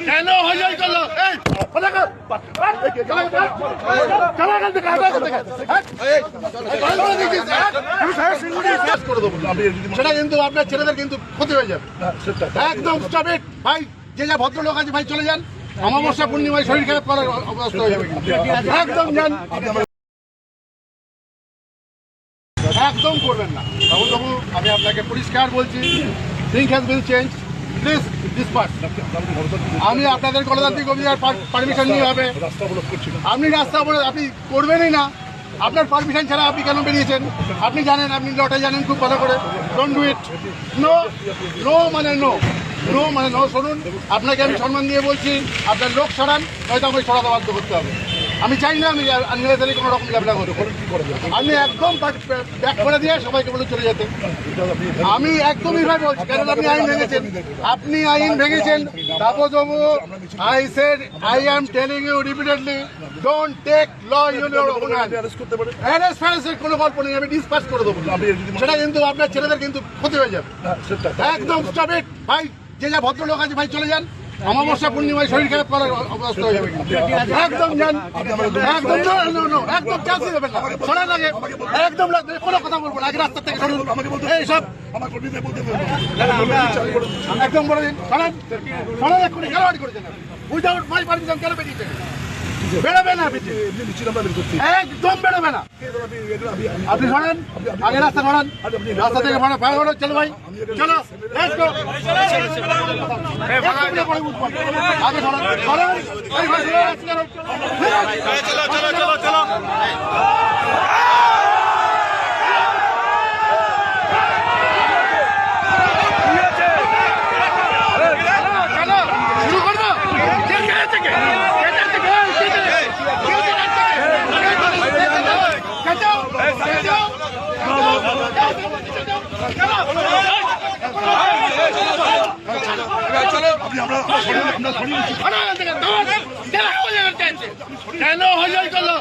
কেন হইচই করলো? সেটা কিন্তু আপনার ছেলেদের কিন্তু ক্ষতি হয়ে যাবে। একদম স্টপ ইট ভাই, যে যা ভদ্রলোক আছে ভাই চলে যান। অমাবস্যা পূর্ণিমায় শরীর খারাপ করার অবস্থা হয়ে যাবে, একদম যান, একদম করবেন না। বাবুবাবু আমি আপনাকে পরিষ্কার বলছি, thing has been change, please disperse. আমি আপনাদের গণতান্ত্রিক অভিযান পারমিশন নিয়ে হবে, আপনি রাস্তা অবরোধ আপনি করবেনই না। আপনার পারমিশন ছাড়া আপনি কেন বেরিয়েছেন? আপনি জানেন, আপনি লটা জানেন খুব ভালো করে। Don't do it. No, no মানে নো, নো মানে নো। শুনুন, আপনাকে আমি সম্মান দিয়ে বলছি, আপনার লোক সরান, হয়তো আমাকে সরাতে বাধ্য করতে হবে। আমি চাই না আমি আননেসারি কোনো রকম ঝামেলা করতে। আমি একদম ব্যাক করে দিয়ে সবাইকে বলে চলে যেতে। আমি একদমই ভাই বলছি, কারণ আপনি আইন ভেঙেছেন, আপনি আইন ভেঙেছেন। তাপসবাবু, I said, I am telling you repeatedly, don't take law in your own hand. Arrest ফ্যারেস্টের কোনো গল্প নেই, আমি ডিসপাস করে দেবো। সেটা কিন্তু আপনার ছেলেদের কিন্তু ক্ষতি হয়ে যাবে। একদম স্টপ ইট ভাই, যে যা ভদ্রলোক আছে ভাই চলে যান। অমাবস্যা পূর্ণিমায় শরীর খারাপ করার অবস্থা হয়ে যাবে, একদম যান, একদম একদম চান্সই দেবেন না। শোনার আগে একদম কোনো কথা বলবো না, আগে রাস্তা থেকে সরুন। এইসব একদম বলে দিন, শোনান শোনান, এক্ষুনি খেলোয়াড়ি করেছেন, উইদাউট মাই পারমিশন কেন বেরিয়েছেন? বেরোবে না, একদম বেরোবে না। আপনি শোনেন, আগে রাস্তা শোনান, রাস্তা থেকে ভাড়া চলো ভাই, চলো আগে চলো। কেন হইচই করলো?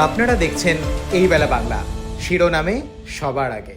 আপনারা দেখছেন এই বেলা বাংলা, শিরোনামে সবার আগে।